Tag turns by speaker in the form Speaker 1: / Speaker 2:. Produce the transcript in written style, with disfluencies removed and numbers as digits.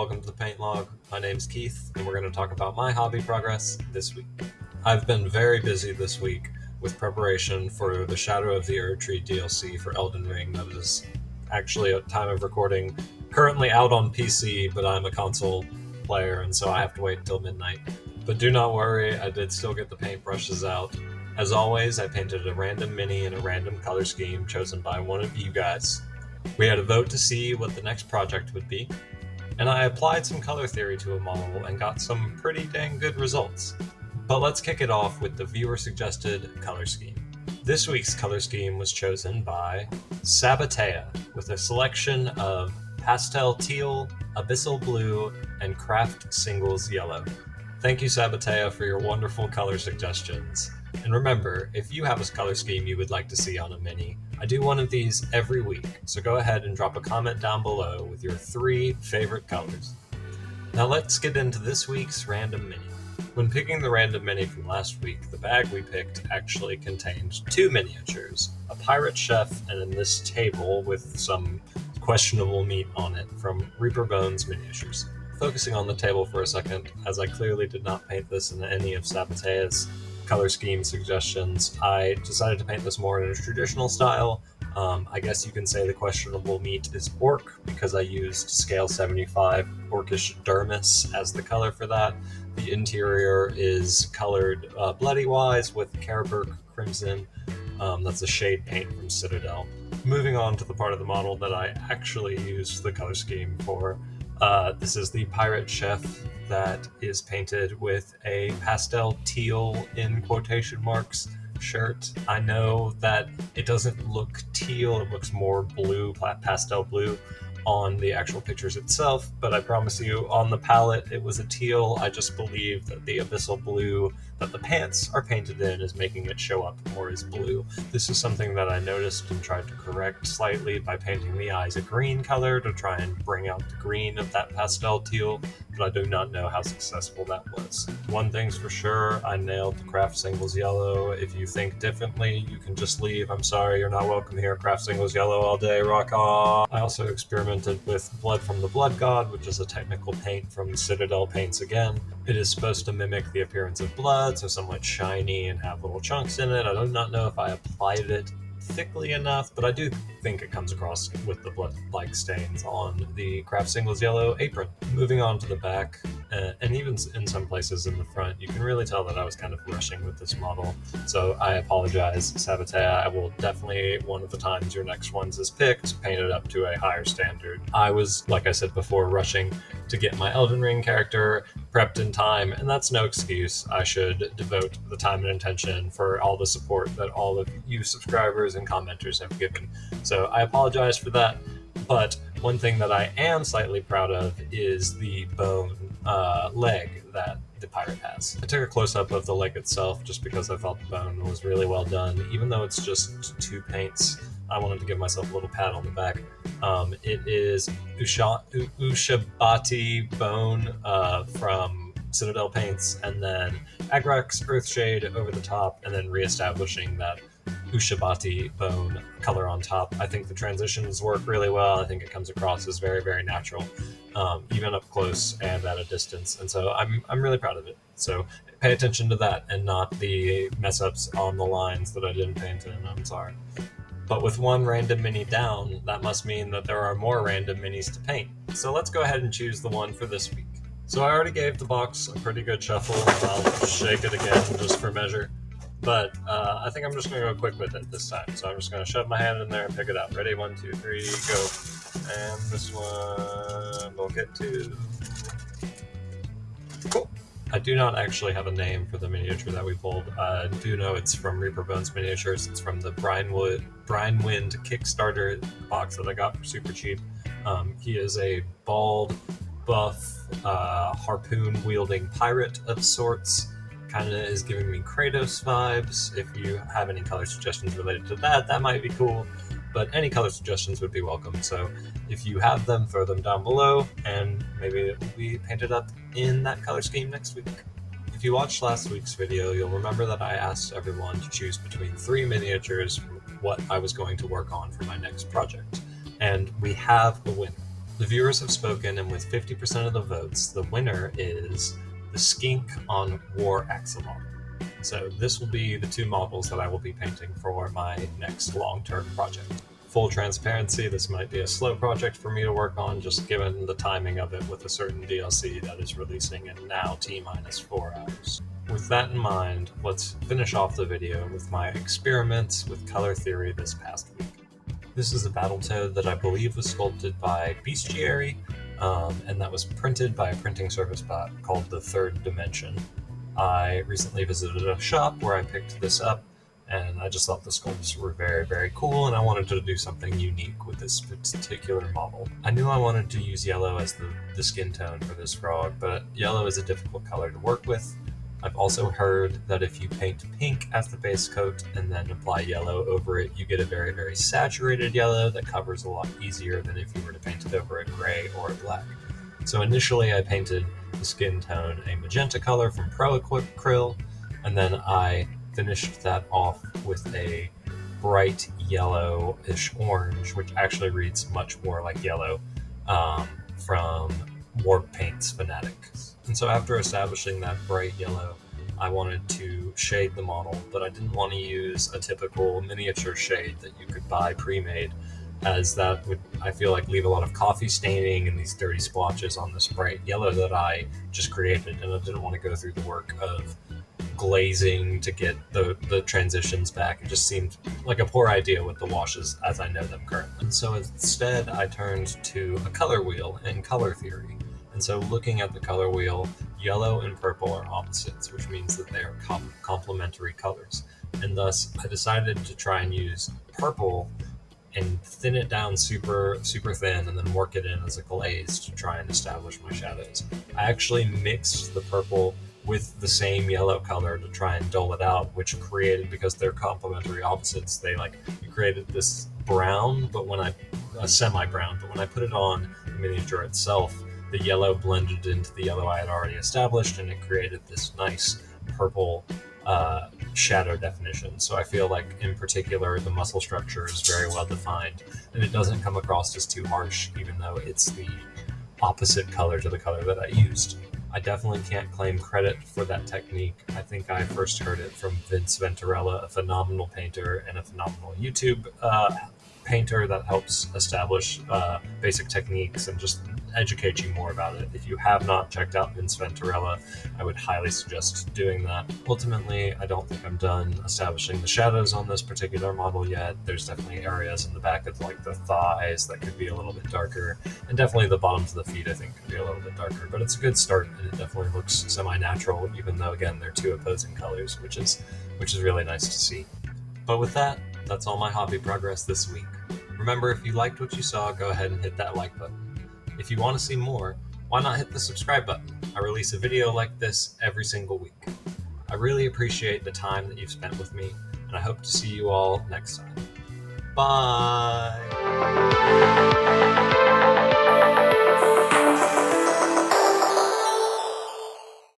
Speaker 1: welcome to the Paint Log. My name's Keith, and we're going to talk about my hobby progress this week. I've been very busy this week with preparation for the Shadow of the Erdtree DLC for Elden Ring that is actually, at time of recording, currently out on PC, but I'm a console player, and so I have to wait until midnight. But do not worry, I did still get the paintbrushes out. As always, I painted a random mini in a random color scheme chosen by one of you guys. We had a vote to see what the next project would be, and I applied some color theory to a model and got some pretty dang good results. But let's kick it off with the viewer-suggested color scheme. This week's color scheme was chosen by Sabatea, with a selection of pastel teal, abyssal blue, and craft singles yellow. Thank you, Sabatea, for your wonderful color suggestions. And remember, if you have a color scheme you would like to see on a mini, I do one of these every week, so go ahead and drop a comment down below with your 3 favorite colors. Now let's get into this week's random mini. When picking the random mini from last week, the bag we picked actually contained 2 miniatures, a pirate chef and in this table with some questionable meat on it from Reaper Bones Miniatures. Focusing on the table for a second, as I clearly did not paint this in any of Sabatea's color scheme suggestions, I decided to paint this more in a traditional style. I guess you can say the questionable meat is orc because I used scale 75 orcish dermis as the color for that. The interior is colored bloody-wise with Carroburg Crimson. That's a shade paint from Citadel. Moving on to the part of the model that I actually used the color scheme for. This is the pirate chef that is painted with a pastel teal in quotation marks shirt. I know that it doesn't look teal, it looks more blue, pastel blue on the actual pictures itself, but I promise you on the palette it was a teal. I just believe that the abyssal blue that the pants are painted in is making it show up more as blue. This is something that I noticed and tried to correct slightly by painting the eyes a green color to try and bring out the green of that pastel teal, but I do not know how successful that was. One thing's for sure, I nailed the craft singles yellow. If you think differently, you can just leave. I'm sorry, you're not welcome here. Craft singles yellow all day, rock on! I also experimented with Blood from the Blood God, which is a technical paint from Citadel Paints again. It is supposed to mimic the appearance of blood, so somewhat shiny and have little chunks in it. I do not know if I applied it thickly enough, but I do think it comes across with the blood-like stains on the craft singles yellow apron. Moving on to the back, and even in some places in the front, you can really tell that I was kind of rushing with this model, so I apologize, Sabatea. I will definitely, one of the times your next ones is picked, paint it up to a higher standard. I was, like I said before, rushing to get my Elden Ring character prepped in time, and that's no excuse. I should devote the time and attention for all the support that all of you subscribers and commenters have given. So I apologize for that, but one thing that I am slightly proud of is the bone leg that the pirate has. I took a close-up of the leg itself just because I felt the bone was really well done. Even though it's just 2 paints, I wanted to give myself a little pat on the back. It is Ushabati bone from Citadel Paints, and then Agrax Earthshade over the top, and then reestablishing that Ushabati bone color on top. I think the transitions work really well. I think it comes across as very, very natural, even up close and at a distance. And so I'm really proud of it. So pay attention to that and not the mess ups on the lines that I didn't paint in. I'm sorry. But with one random mini down, that must mean that there are more random minis to paint. So let's go ahead and choose the one for this week. So I already gave the box a pretty good shuffle. I'll shake it again just for measure. But I think I'm just going to go quick with it this time. So I'm just going to shove my hand in there and pick it out. Ready? 1, 2, 3, go. And this one we'll get to. Cool. I do not actually have a name for the miniature that we pulled. I do know it's from Reaper Bones Miniatures. It's from the Brinewind Kickstarter box that I got for super cheap. He is a bald, buff, harpoon-wielding pirate of sorts. Kind of is giving me Kratos vibes. If you have any color suggestions related to that, that might be cool. But any color suggestions would be welcome. So if you have them, throw them down below, and maybe it will be painted up in that color scheme next week. If you watched last week's video, you'll remember that I asked everyone to choose between 3 miniatures for what I was going to work on for my next project. And we have a winner. The viewers have spoken, and with 50% of the votes, the winner is the Skink on War Axolotl. So this will be the two models that I will be painting for my next long-term project. Full transparency, this might be a slow project for me to work on, just given the timing of it with a certain DLC that is releasing in now T-minus 4 hours. With that in mind, let's finish off the video with my experiments with color theory this past week. This is a Battletoad that I believe was sculpted by Bestiary, and that was printed by a printing service bot called The Third Dimension. I recently visited a shop where I picked this up, and I just thought the sculpts were very, very cool, and I wanted to do something unique with this particular model. I knew I wanted to use yellow as the skin tone for this frog, but yellow is a difficult color to work with. I've also heard that if you paint pink as the base coat and then apply yellow over it, you get a very, very saturated yellow that covers a lot easier than if you were to paint it over a gray or a black. So initially I painted the skin tone a magenta color from Pro Acryl, and then I finished that off with a bright yellowish orange, which actually reads much more like yellow, from Warp Paints Fanatic. And so after establishing that bright yellow, I wanted to shade the model, but I didn't want to use a typical miniature shade that you could buy pre-made, as that would, I feel like, leave a lot of coffee staining and these dirty splotches on this bright yellow that I just created, and I didn't want to go through the work of glazing to get the transitions back. It just seemed like a poor idea with the washes as I know them currently. And so instead I turned to a color wheel and color theory. And so looking at the color wheel, yellow and purple are opposites, which means that they are complementary colors. And thus I decided to try and use purple and thin it down super, super thin, and then work it in as a glaze to try and establish my shadows. I actually mixed the purple with the same yellow color to try and dull it out, which created, because they're complementary opposites, you created this brown, but a semi-brown, but when I put it on the miniature itself, the yellow blended into the yellow I had already established, and it created this nice purple shadow definition. So I feel like, in particular, the muscle structure is very well defined, and it doesn't come across as too harsh, even though it's the opposite color to the color that I used. I definitely can't claim credit for that technique. I think I first heard it from Vince Venturella, a phenomenal painter and a phenomenal YouTube painter that helps establish basic techniques and just educate you more about it. If you have not checked out Vince Venturella, I would highly suggest doing that. Ultimately, I don't think I'm done establishing the shadows on this particular model yet. There's definitely areas in the back of like the thighs that could be a little bit darker, and definitely the bottoms of the feet I think could be a little bit darker, but it's a good start, and it definitely looks semi-natural, even though again they're two opposing colors, which is really nice to see. But with that, that's all my hobby progress this week. Remember, if you liked what you saw, go ahead and hit that like button. If you want to see more, why not hit the subscribe button? I release a video like this every single week. I really appreciate the time that you've spent with me, and I hope to see you all next time. Bye!